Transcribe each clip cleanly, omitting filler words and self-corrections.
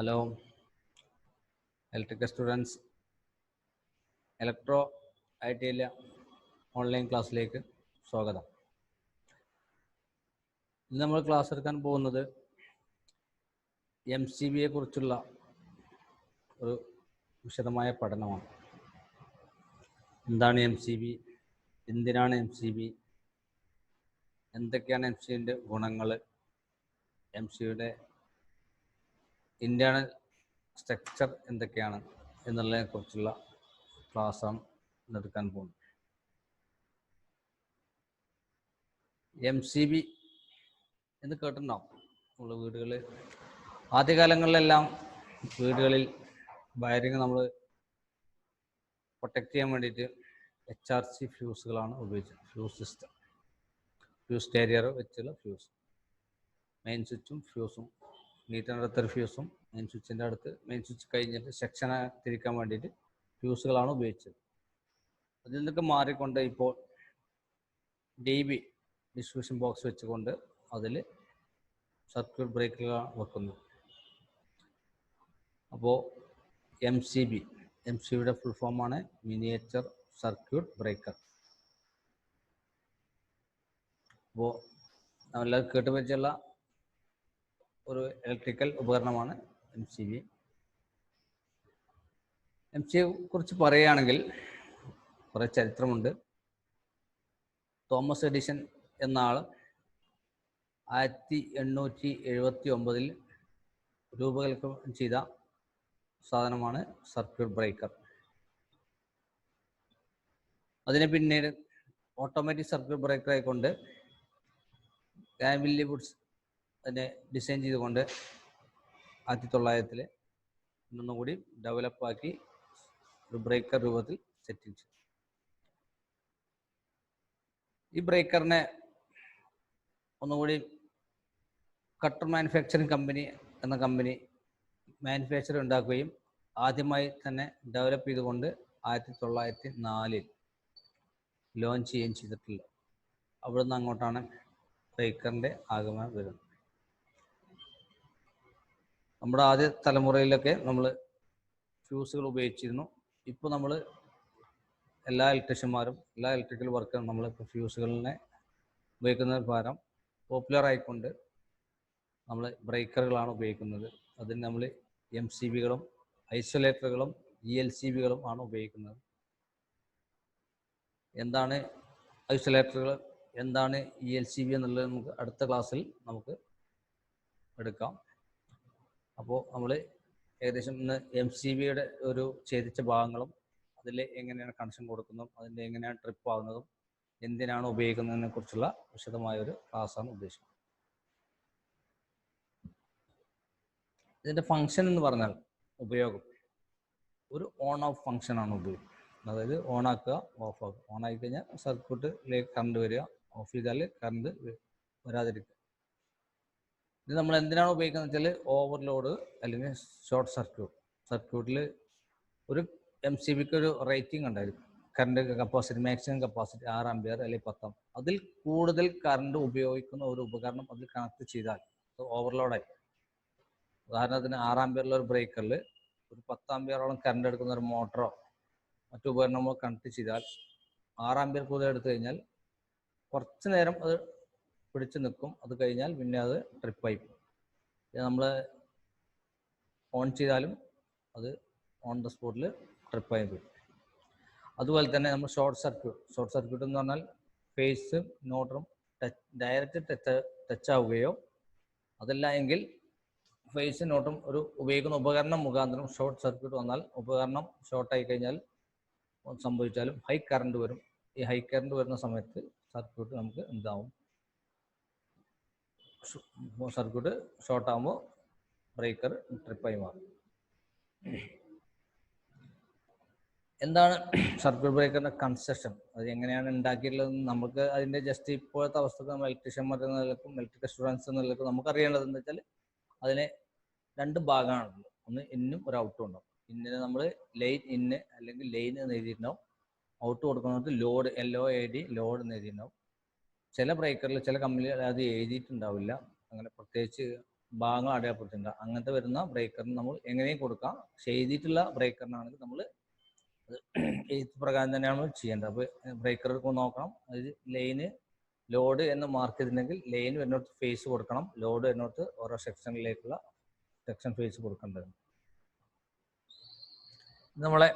Hello electrical students, electro ITയിലെ online ക്ലാസ്സിലേക്ക് സ്വാഗതം. ഇന്ന് നമ്മൾ ക്ലാസ് എടുക്കാൻ പോകുന്നത് MCBയെ കുറിച്ചുള്ള ഒരു വിശദമായ പഠനമാണ്. എന്താണ് MCB, എന്തിനാണ് MCB, എന്തൊക്കെയാണ് MCBയുടെ ഗുണങ്ങൾ, MCBയുടെ ഇന്റേണൽ സ്ട്രക്ചർ എന്തൊക്കെയാണ് എന്നുള്ളതിനെ കുറിച്ചുള്ള ക്ലാസ്സാണ് എടുക്കാൻ പോകുന്നത്. MCB എന്ന് കേട്ടിട്ടുണ്ടാവും നമ്മൾ വീടുകളിൽ. ആദ്യകാലങ്ങളിലെല്ലാം വീടുകളിൽ വയറിങ് നമ്മൾ പ്രൊട്ടക്റ്റ് ചെയ്യാൻ വേണ്ടിയിട്ട് HRC ഫ്യൂസുകളാണ് ഉപയോഗിച്ചത്. ഫ്യൂസ് സിസ്റ്റം, ഫ്യൂസ് കാരിയർ വെച്ചുള്ള ഫ്യൂസ്, മെയിൻ സ്വിച്ചും ഫ്യൂസും, മീറ്ററിൻ്റെ അടുത്തൊരു ഫ്യൂസും മെയിൻ സ്വിച്ചിൻ്റെ അടുത്ത്, മെയിൻ സ്വിച്ച് കഴിഞ്ഞിട്ട് സെക്ഷനെ തിരിക്കാൻ വേണ്ടിയിട്ട് ഫ്യൂസുകളാണ് ഉപയോഗിച്ചത്. അതിൽ നിന്നൊക്കെ മാറിക്കൊണ്ട് ഇപ്പോൾ DB ഡിസ്ട്രിബ്യൂഷൻ ബോക്സ് വെച്ചുകൊണ്ട് അതിൽ സർക്യൂട്ട് ബ്രേക്കറുകൾ വെക്കുന്നു. അപ്പോൾ MCBയുടെ ഫുൾ ഫോമാണ് മിനിയേച്ചർ സർക്യൂട്ട് ബ്രേക്കർ. അപ്പോൾ നമ്മളെല്ലാവരും കേട്ടുപരിച്ചുള്ള ഒരു ഇലക്ട്രിക്കൽ ഉപകരണമാണ് MCB. MCBയെ കുറിച്ച് പറയുകയാണെങ്കിൽ കുറേ ചരിത്രമുണ്ട്. തോമസ് എഡിസൺ എന്ന ആൾ 1879 രൂപകൽപ്പന ചെയ്ത സാധനമാണ് സർക്യൂട്ട് ബ്രേക്കർ. അതിനെ പിന്നീട് ഓട്ടോമാറ്റിക് സർക്യൂട്ട് ബ്രേക്കർ ആയിക്കൊണ്ട് വില്ലി വുഡ്സ് അതിനെ ഡിസൈൻ ചെയ്തുകൊണ്ട് 1900 ഒന്നുകൂടി ഡെവലപ്പാക്കി ഒരു ബ്രേക്കർ രൂപത്തിൽ സെറ്റിംഗ് ചെയ്തു. ഈ ബ്രേക്കറിനെ ഒന്നുകൂടി കട്ടർ മാനുഫാക്ചറിങ് കമ്പനി എന്ന കമ്പനി മാനുഫാക്ചർ ഉണ്ടാക്കുകയും ആദ്യമായി തന്നെ ഡെവലപ്പ് ചെയ്തുകൊണ്ട് 1904 ലോഞ്ച് ചെയ്യുകയും ചെയ്തിട്ടുള്ളത്. അവിടെ നിന്ന് അങ്ങോട്ടാണ് ബ്രേക്കറിൻ്റെ ആഗമനം വരുന്നത്. നമ്മുടെ ആദ്യ തലമുറയിലൊക്കെ നമ്മൾ ഫ്യൂസുകൾ ഉപയോഗിച്ചിരുന്നു. ഇപ്പോൾ നമ്മൾ എല്ലാ ഇലക്ട്രീഷ്യന്മാരും എല്ലാ ഇലക്ട്രിക്കൽ വർക്കറും നമ്മളിപ്പോൾ ഫ്യൂസുകളിനെ ഉപയോഗിക്കുന്നതിന് പകരം പോപ്പുലർ ആയിക്കൊണ്ട് നമ്മൾ ബ്രേക്കറുകളാണ് ഉപയോഗിക്കുന്നത്. അതിന് നമ്മൾ MCBകളും ഐസൊലേറ്ററുകളും ELCBകളും ആണ് ഉപയോഗിക്കുന്നത്. എന്താണ് ഐസൊലേറ്ററുകൾ, എന്താണ് ELCB എന്നുള്ളത് നമുക്ക് അടുത്ത ക്ലാസ്സിൽ നമുക്ക് എടുക്കാം. അപ്പോൾ നമ്മൾ ഏകദേശം ഇന്ന് MCBയുടെ ഒരു ഛേദിച്ച ഭാഗങ്ങളും അതിൽ എങ്ങനെയാണ് കണക്ഷൻ കൊടുക്കുന്നതും അതിൻ്റെ എങ്ങനെയാണ് ട്രിപ്പ് ആകുന്നതും എന്തിനാണ് ഉപയോഗിക്കുന്നതിനെ കുറിച്ചുള്ള വിശദമായൊരു ക്ലാസ്സാണ് ഉദ്ദേശിക്കുന്നത്. ഇതിൻ്റെ ഫങ്ഷൻ എന്ന് പറഞ്ഞാൽ ഉപയോഗം ഒരു ഓൺ ഓഫ് ഫങ്ഷനാണ് ഉപയോഗം. അതായത് ഓൺ ആക്കുക, ഓഫ് ആക്കുക. ഓൺ ആയി കഴിഞ്ഞാൽ സർക്യൂട്ടിലേക്ക് കറണ്ട് വരിക, ഓഫ് ചെയ്താൽ കറണ്ട് വരാതിരിക്കുക. ഇത് നമ്മൾ എന്തിനാണ് ഉപയോഗിക്കുന്നത് വെച്ചാൽ ഓവർലോഡ് അല്ലെങ്കിൽ ഷോർട്ട് സർക്യൂട്ടിൽ ഒരു MCBക്ക് ഒരു റേറ്റിംഗ് ഉണ്ടായിരിക്കും. Current capacity, maximum capacity 6 ampere അല്ലെങ്കിൽ 10 ആമ്പിയർ. അതിൽ കൂടുതൽ കറണ്ട് ഉപയോഗിക്കുന്ന ഒരു ഉപകരണം അതിൽ കണക്ട് ചെയ്താൽ ഓവർലോഡായി. ഉദാഹരണത്തിന് 6 ആമ്പിയറുള്ള ഒരു ബ്രേക്കറിൽ ഒരു 10 ആമ്പിയറോളം കറണ്ട് എടുക്കുന്ന ഒരു മോട്ടറോ മറ്റു ഉപകരണമോ കണക്ട് ചെയ്താൽ 6 ആമ്പിയർ കൂടുതൽ എടുത്തു കഴിഞ്ഞാൽ കുറച്ച് നേരം അത് പിടിച്ചു നിൽക്കും. അത് കഴിഞ്ഞാൽ പിന്നെ അത് ട്രിപ്പായി പോകും. നമ്മൾ ഓൺ ചെയ്താലും അത് ഓൺ ദ സ്പോട്ടിൽ ട്രിപ്പായി പോയി. അതുപോലെ തന്നെ നമ്മൾ ഷോർട്ട് സർക്യൂട്ട് എന്ന് പറഞ്ഞാൽ ഫേസും ന്യൂട്രലും ഡയറക്റ്റ് ടച്ച് ആവുകയോ അതല്ല എങ്കിൽ ഫേസും ന്യൂട്രലും ഒരു ഉപയോഗിക്കുന്ന ഉപകരണം മുഖാന്തരം ഷോർട്ട് സർക്യൂട്ട് വന്നാൽ ഉപകരണം ഷോർട്ടായി കഴിഞ്ഞാൽ സംഭവിച്ചാലും ഹൈ കറണ്ട് വരും. ഈ ഹൈ കറണ്ട് വരുന്ന സമയത്ത് സർക്യൂട്ട് നമുക്ക് എന്താവും, സർക്യൂട്ട് ഷോർട്ടാകുമ്പോൾ ബ്രേക്കർ ട്രിപ്പായി മാറും. എന്താണ് സർക്യൂട്ട് ബ്രേക്കറിൻ്റെ കൺസ്ട്രക്ഷൻ, അത് എങ്ങനെയാണ് ഉണ്ടാക്കിയിട്ടുള്ളതെന്ന് നമുക്ക് അതിൻ്റെ ജസ്റ്റ് ഇപ്പോഴത്തെ അവസ്ഥക്ക് നമ്മൾ ഇലക്ട്രീഷ്യന്മാർ എന്ന നിലക്കും ഇലക്ട്രിക്കൽ സ്റ്റുഡൻസ് എന്ന നിലക്കും നമുക്കറിയേണ്ടത് എന്താ വെച്ചാൽ അതിന് 2 ഭാഗമാണുള്ളത്. ഒന്ന് ഇന്നും ഒരു ഔട്ടും ഉണ്ടാവും. ഇന്നിന് നമ്മൾ ലൈൻ ഇന്ന് അല്ലെങ്കിൽ ലൈൻ എന്ന് എഴുതിയിട്ടുണ്ടാവും. ഔട്ട് കൊടുക്കുന്നത് ലോഡ്, LOAD ലോഡ് എന്ന് എഴുതിയിട്ടുണ്ടാവും. ചില ബ്രേക്കറിൽ ചില കമ്പനികൾ അത് എഴുതിയിട്ടുണ്ടാവില്ല. അങ്ങനെ പ്രത്യേകിച്ച് ഭാഗങ്ങൾ അടയാളപ്പെടുത്തിയിട്ടുണ്ട്. അങ്ങനത്തെ വരുന്ന ബ്രേക്കറിന് നമ്മൾ എങ്ങനെയും കൊടുക്കാം. ചെയ്തിട്ടുള്ള ബ്രേക്കറിനാണെങ്കിൽ നമ്മൾ എഴുത്ത് പ്രകാരം തന്നെയാണ് ചെയ്യേണ്ടത്. അപ്പോൾ ബ്രേക്കർ നോക്കണം, അതായത് ലൈന് ലോഡ് എന്ന് മാർക്ക് ചെയ്തിട്ടുണ്ടെങ്കിൽ ലൈൻ വരുന്നിടത്ത് ഫേസ് കൊടുക്കണം, ലോഡ് വരുന്നിടത്ത് ഓരോ സെക്ഷനിലേക്കുള്ള സെക്ഷൻ ഫേസ് കൊടുക്കേണ്ടത്. നമ്മളെ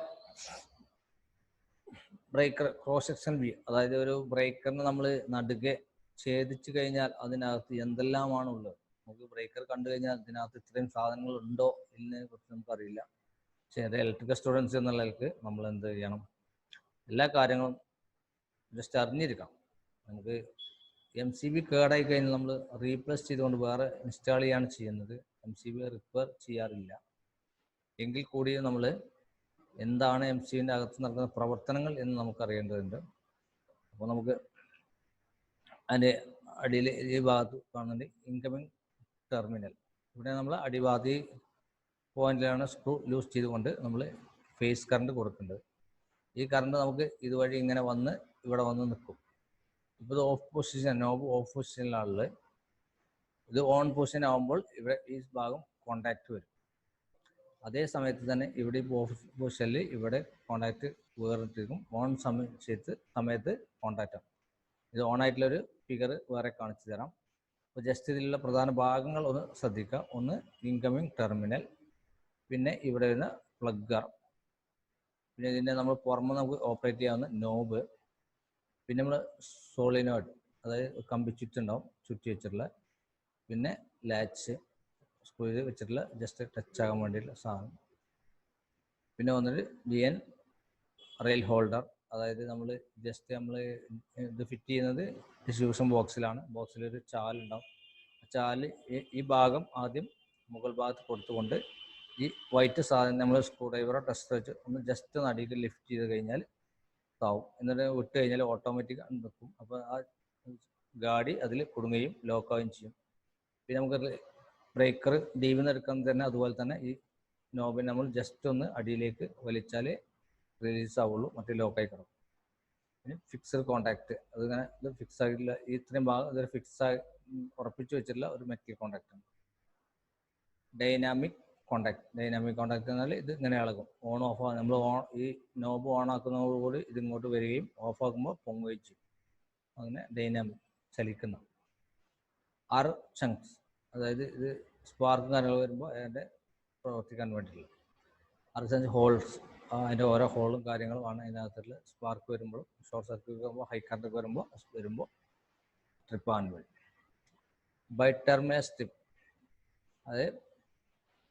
ബ്രേക്കർ ക്രോസ് സെക്ഷൻ വ്യൂ, അതായത് ഒരു ബ്രേക്കറിന് നമ്മൾ നടുകെ ഛേദിച്ചു കഴിഞ്ഞാൽ അതിനകത്ത് എന്തെല്ലാമാണ് ഉള്ളത്. നമുക്ക് ബ്രേക്കർ കണ്ടു കഴിഞ്ഞാൽ ഇതിനകത്ത് ഇത്രയും സാധനങ്ങൾ ഉണ്ടോ എന്നതിനെ കുറിച്ച് നമുക്കറിയില്ല. പക്ഷേ ഇലക്ട്രിക്കൽ സ്റ്റുഡൻസ് എന്നുള്ള നിലയ്ക്ക് നമ്മൾ എന്ത് ചെയ്യണം, എല്ലാ കാര്യങ്ങളും ജസ്റ്റ് അറിഞ്ഞിരിക്കണം. നമുക്ക് MCB കേടായി കഴിഞ്ഞാൽ നമ്മൾ റീപ്ലേസ് ചെയ്തുകൊണ്ട് വേറെ ഇൻസ്റ്റാൾ ചെയ്യാണ് ചെയ്യുന്നത്. MCB റിപ്പയർ ചെയ്യാറില്ല. എങ്കിൽ കൂടി നമ്മൾ എന്താണ് MCBൻ്റെ അകത്ത് നടക്കുന്ന പ്രവർത്തനങ്ങൾ എന്ന് നമുക്ക് അറിയേണ്ടതുണ്ട്. അപ്പോൾ നമുക്ക് അതിൻ്റെ അടിയിൽ ഈ ഭാഗത്ത് കാണുന്നുണ്ട് ഇൻകമിങ് ടെർമിനൽ. ഇവിടെ നമ്മൾ അടിഭാഗത്ത് പോയിന്റിലാണ് സ്ക്രൂ ലൂസ് ചെയ്തുകൊണ്ട് നമ്മൾ ഫേസ് കറണ്ട് കൊടുക്കേണ്ടത്. ഈ കറണ്ട് നമുക്ക് ഇതുവഴി ഇങ്ങനെ വന്ന് ഇവിടെ വന്ന് നിൽക്കും. ഇപ്പോൾ ഇത് ഓഫ് പൊസിഷൻ, നോബ് ഓഫ് പൊസിഷനിലാണുള്ളത്. ഇത് ഓൺ പൊസിഷൻ ആകുമ്പോൾ ഇവിടെ ഈ ഭാഗം കോണ്ടാക്ട് വരും. അതേ സമയത്ത് തന്നെ ഇവിടെ ഓഫ് പൊസിഷനിൽ ഇവിടെ കോണ്ടാക്ട് വേറിട്ടിരിക്കും. ഓൺ സമയത്ത് കോണ്ടാക്റ്റ് ആണ്. ഇത് ഓൺ ആയിട്ടുള്ളൊരു ഫിഗർ വേറെ കാണിച്ചു തരാം. അപ്പോൾ ജസ്റ്റ് ഇതിലുള്ള പ്രധാന ഭാഗങ്ങൾ ഒന്ന് ശ്രദ്ധിക്കുക. ഒന്ന് ഇൻകമിങ് ടെർമിനൽ, പിന്നെ ഇവിടെ വരുന്ന പ്ലഗർ, പിന്നെ ഇതിൻ്റെ നമ്മൾ പുറമെ നമുക്ക് ഓപ്പറേറ്റ് ചെയ്യാവുന്ന നോബ്, പിന്നെ നമ്മൾ സോളിനോയിഡ്, അതായത് കമ്പി ചുറ്റുണ്ടാവും, ചുറ്റി വെച്ചിട്ടുള്ള, പിന്നെ ലാച്ച് സ്ക്രൂ ചെയ്ത് വെച്ചിട്ടുള്ള ജസ്റ്റ് ടച്ച് ആകാൻ വേണ്ടിയിട്ടുള്ള സാധനം, പിന്നെ വന്നിട്ട് DN റെയിൽ ഹോൾഡർ, അതായത് നമ്മൾ ജസ്റ്റ് നമ്മൾ ഇത് ഫിറ്റ് ചെയ്യുന്നത് ഡിസ്ട്രിബ്യൂഷൻ ബോക്സിലാണ്. ബോക്സിലൊരു ചാലുണ്ടാവും. ചാല് ഈ ഭാഗം ആദ്യം മുകൾ ഭാഗത്ത് കൊടുത്തുകൊണ്ട് ഈ വൈറ്റ് സാധനം നമ്മൾ സ്ക്രൂ ഡ്രൈവറോ ടെസ്റ്റർ വെച്ച് ഒന്ന് ജസ്റ്റ് ഒന്ന് അടിയിൽ ലിഫ്റ്റ് ചെയ്ത് കഴിഞ്ഞാൽ താവും. എന്നിട്ട് വിട്ട് കഴിഞ്ഞാൽ ഓട്ടോമാറ്റിക് നിൽക്കും. അപ്പോൾ ആ ഗാഡി അതിൽ കുടുങ്ങുകയും ലോക്കാവുകയും ചെയ്യും. പിന്നെ നമുക്ക് ബ്രേക്കർ ഡീവിന്ന് എടുക്കുന്നത് തന്നെ അതുപോലെ തന്നെ ഈ നോബിനെ നമ്മൾ ജസ്റ്റ് ഒന്ന് അടിയിലേക്ക് വലിച്ചാലേ റിലീസ് ആവുള്ളൂ, മറ്റേ ലോക്കായി കിടക്കും. പിന്നെ ഫിക്സഡ് കോണ്ടാക്ട്, അതിങ്ങനെ ഇത് ഫിക്സ് ആയിട്ടുള്ള ഈ ഇത്രയും ഭാഗം ഇതൊരു ഫിക്സ് ആയി ഉറപ്പിച്ച് വെച്ചിട്ടുള്ള ഒരു മെറ്റൽ കോണ്ടാക്ട് ആണ്. ഡൈനാമിക് കോണ്ടാക്ട് എന്നാൽ ഇത് ഇങ്ങനെ ഇളകും. ഓൺ ഓഫ് നമ്മൾ ഈ നോബ് ഓൺ ആക്കുന്നതോടുകൂടി ഇതിങ്ങോട്ട് വരികയും ഓഫ് ആക്കുമ്പോൾ പൊങ്ങുകയും ചെയ്യും. അങ്ങനെ ഡൈനാമിക് ചലിക്കുന്ന. ആർ ചങ്ക്സ്, അതായത് ഇത് സ്പാർക്ക് കാര്യങ്ങൾ വരുമ്പോൾ അതിൻ്റെ പ്രവർത്തിക്കാൻ വേണ്ടിയിട്ടുള്ള 6 ഹോൾസ്, അതിൻ്റെ ഓരോ ഹോളും കാര്യങ്ങളുമാണ് അതിനകത്തുള്ള. സ്പാർക്ക് വരുമ്പോഴും ഷോർട്ട് സർക്യൂട്ട് വരുമ്പോൾ ഹൈ കറണ്ട് വരുമ്പോൾ ട്രിപ്പ് ആകാൻ വേണ്ടി. ബൈ ടെർമിനൽ സ്ട്രിപ്പ്, അത്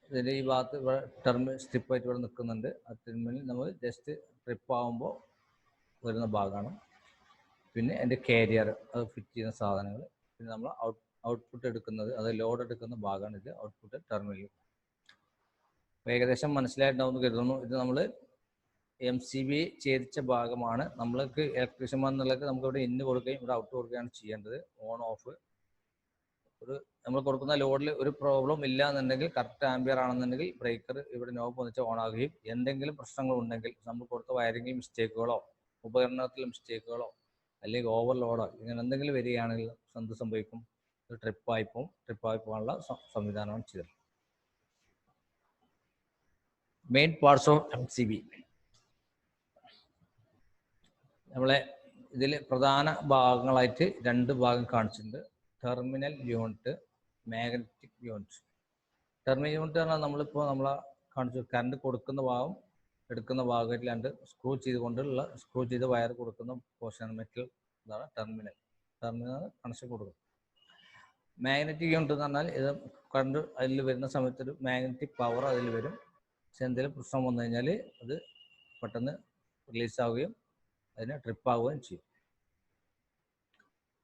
ഇതിൻ്റെ ഈ ഭാഗത്ത് ഇവിടെ ടെർമിനൽ സ്ട്രിപ്പായിട്ട് ഇവിടെ നിൽക്കുന്നുണ്ട്. ആ ടെർമിനൽ നമ്മൾ ജസ്റ്റ് ട്രിപ്പ് ആകുമ്പോൾ വരുന്ന ഭാഗമാണ്. പിന്നെ എൻ്റെ കാരിയർ, അത് ഫിറ്റ് ചെയ്യുന്ന സാധനങ്ങൾ. പിന്നെ നമ്മൾ ഔട്ട്പുട്ട് എടുക്കുന്നത്, അത് ലോഡ് എടുക്കുന്ന ഭാഗമാണ് ഇത്, ഔട്ട്പുട്ട് ടെർമിനൽ. ഏകദേശം മനസ്സിലായിട്ടുണ്ടാവുമെന്ന് കരുതുന്നു. ഇത് നമ്മൾ MCB ഛേദിച്ച ഭാഗമാണ്. നമ്മൾക്ക് ഇലക്ട്രീഷ്യന്മാർ എന്നുള്ളത് നമുക്ക് ഇവിടെ ഇന്ന് കൊടുക്കുകയും ഇവിടെ ഔട്ട് കൊടുക്കുകയാണ് ചെയ്യേണ്ടത്. ഓൺ ഓഫ് ഒരു നമ്മൾ കൊടുക്കുന്ന ലോഡിൽ ഒരു പ്രോബ്ലം ഇല്ല എന്നുണ്ടെങ്കിൽ, കറക്റ്റ് ആംബിയർ ആണെന്നുണ്ടെങ്കിൽ ബ്രേക്കർ ഇവിടെ നോബ് വന്നിട്ട് ഓൺ ആകുകയും, എന്തെങ്കിലും പ്രശ്നങ്ങൾ ഉണ്ടെങ്കിൽ നമ്മൾ കൊടുത്ത വയറിംഗിൽ മിസ്റ്റേക്കുകളോ ഉപകരണത്തിൽ മിസ്റ്റേക്കുകളോ അല്ലെങ്കിൽ ഓവർലോഡോ ഇങ്ങനെ എന്തെങ്കിലും വരികയാണെങ്കിൽ എന്ത് സംഭവിക്കും, ട്രിപ്പായി പോകാനുള്ള സംവിധാനമാണ് ചെയ്തത്. മെയിൻ പാർട്സ് ഓഫ് MCB നമ്മളെ ഇതിൽ പ്രധാന ഭാഗങ്ങളായിട്ട് 2 ഭാഗം കാണിച്ചിട്ടുണ്ട്. Terminal unit, magnetic unit. Terminal unit പറഞ്ഞാൽ നമ്മളിപ്പോൾ നമ്മളെ കാണിച്ചു കറണ്ട് കൊടുക്കുന്ന ഭാഗം എടുക്കുന്ന ഭാഗമായിട്ട് സ്ക്രൂ ചെയ്ത് വയർ കൊടുക്കുന്ന പോർഷൻ മെറ്റൽ, ഇതാണ് ടെർമിനൽ കണക്ഷൻ കൊടുക്കും. മാഗ്നറ്റിക് യൂണിറ്റ് എന്ന് പറഞ്ഞാൽ ഇത് കറണ്ട് അതിൽ വരുന്ന സമയത്ത് ഒരു മാഗ്നറ്റിക് പവർ അതിൽ വരും. പക്ഷെ എന്തെങ്കിലും പ്രശ്നം വന്നു കഴിഞ്ഞാൽ അത് പെട്ടെന്ന് റിലീസാവുകയും അതിന് ട്രിപ്പാവുകയും ചെയ്യും.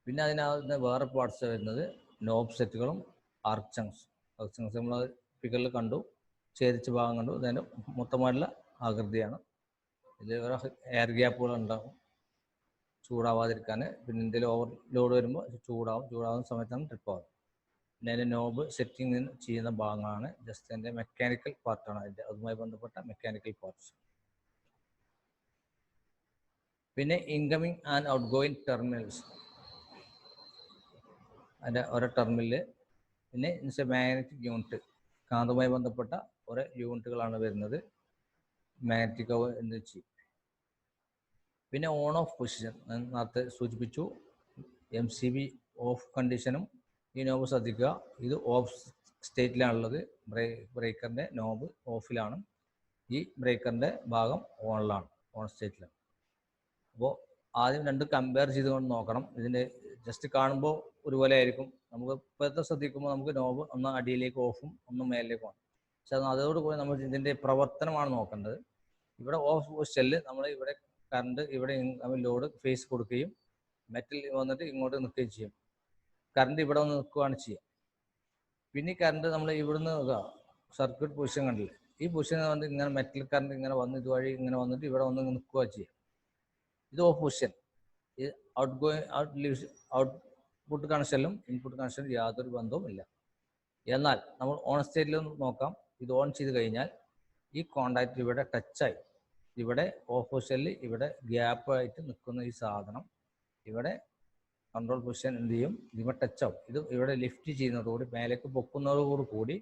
പിന്നെ അതിനകത്ത് വേറെ പാർട്സ് വരുന്നത് നോബ് സെറ്റുകളും ആർക്ക് ചങ്ക്സ് നമ്മൾ ഫിഗറിൽ കണ്ടു, ഛേദിച്ച ഭാഗം കണ്ടു. ഇതിൻ്റെ മൊത്തമായിട്ടുള്ള ആകൃതിയാണ്. ഇതിൽ വേറെ എയർ ഗ്യാപ്പുകൾ ഉണ്ടാകും ചൂടാവാതിരിക്കാൻ. പിന്നെ എന്തെങ്കിലും ഓവർ ലോഡ് വരുമ്പോൾ ചൂടാവുന്ന സമയത്താണ് ട്രിപ്പാകും. പിന്നെ അതിൻ്റെ നോബ് സെറ്റിംഗ് ചെയ്യുന്ന ഭാഗങ്ങളാണ് ജസ്റ്റ് അതിൻ്റെ മെക്കാനിക്കൽ പാർട്ടാണ്, അതുമായി ബന്ധപ്പെട്ട മെക്കാനിക്കൽ പാർട്സ്. പിന്നെ incoming and out going terminals, അതിൻ്റെ ഓരോ ടെർമിനൽ പിന്നെ മാഗ്നറ്റിക് യൂണിറ്റ്, കാന്തവുമായി ബന്ധപ്പെട്ട കുറേ യൂണിറ്റുകളാണ് വരുന്നത് മാഗ്നറ്റിക് എന്ന് വെച്ച്. പിന്നെ ഓൺ ഓഫ് പൊസിഷൻ നേരത്തെ സൂചിപ്പിച്ചു. MCB ഓഫ് കണ്ടീഷനും ഈ നോബ് ശ്രദ്ധിക്കുക, ഇത് ഓഫ് സ്റ്റേറ്റിലാണുള്ളത്. ബ്രേക്കറിൻ്റെ നോബ് ഓഫിലാണ്, ഈ ബ്രേക്കറിൻ്റെ ഭാഗം ഓണിലാണ്, ഓൺ സ്റ്റേറ്റിലാണ്. അപ്പോൾ ആദ്യം രണ്ട് കമ്പയർ ചെയ്തുകൊണ്ട് നോക്കണം. ഇതിൻ്റെ ജസ്റ്റ് കാണുമ്പോൾ ഒരുപോലെ ആയിരിക്കും. നമുക്ക് ഇപ്പോഴത്തെ ശ്രദ്ധിക്കുമ്പോൾ നമുക്ക് നോബ് ഒന്ന് അടിയിലേക്ക് ഓഫും ഒന്ന് മേലിലേക്ക് പോകണം. പക്ഷെ അതോടുകൂടി നമ്മൾ ഇതിൻ്റെ പ്രവർത്തനമാണ് നോക്കേണ്ടത്. ഇവിടെ ഓഫ് പൊസിഷനിൽ നമ്മൾ ഇവിടെ കറണ്ട് ഇവിടെ ലോഡ് ഫേസ് കൊടുക്കുകയും മെറ്റൽ വന്നിട്ട് ഇങ്ങോട്ട് നിൽക്കുകയും ചെയ്യും. കറണ്ട് ഇവിടെ വന്ന് നിൽക്കുകയാണ് ചെയ്യുക. പിന്നെ കറണ്ട് നമ്മൾ ഇവിടുന്ന് സർക്യൂട്ട് പൊസിഷൻ കണ്ടില്ലേ, ഈ പൊസിഷൻ വന്ന് ഇങ്ങനെ മെറ്റൽ കറണ്ട് ഇങ്ങനെ വന്ന് ഇതുവഴി ഇങ്ങനെ വന്നിട്ട് ഇവിടെ വന്ന് നിൽക്കുക ചെയ്യുക. ഇത് ഓഫ് പൊസിഷൻ. ഇത് ഔട്ട്പുട്ട് കണക്ഷനിലും ഇൻപുട്ട് കണക്ഷനിലും യാതൊരു ബന്ധവും ഇല്ല. എന്നാൽ നമ്മൾ ഓൺ സ്റ്റേറ്റിൽ നോക്കാം. ഇത് ഓൺ ചെയ്ത് കഴിഞ്ഞാൽ ഈ കോണ്ടാക്ട് ഇവിടെ ടച്ചായി, ഇവിടെ ഓഫ് പൊസിഷനിൽ ഇവിടെ ഗ്യാപ്പായിട്ട് നിൽക്കുന്ന ഈ സാധനം ഇവിടെ കൺട്രോൾ പൊസിഷൻ എന്ത് ചെയ്യും, ഇവിടെ ടച്ച് ആവും. ഇത് ഇവിടെ ലിഫ്റ്റ് ചെയ്യുന്നതോടുകൂടി മേലേക്ക് പൊക്കുന്നതോടു കൂടി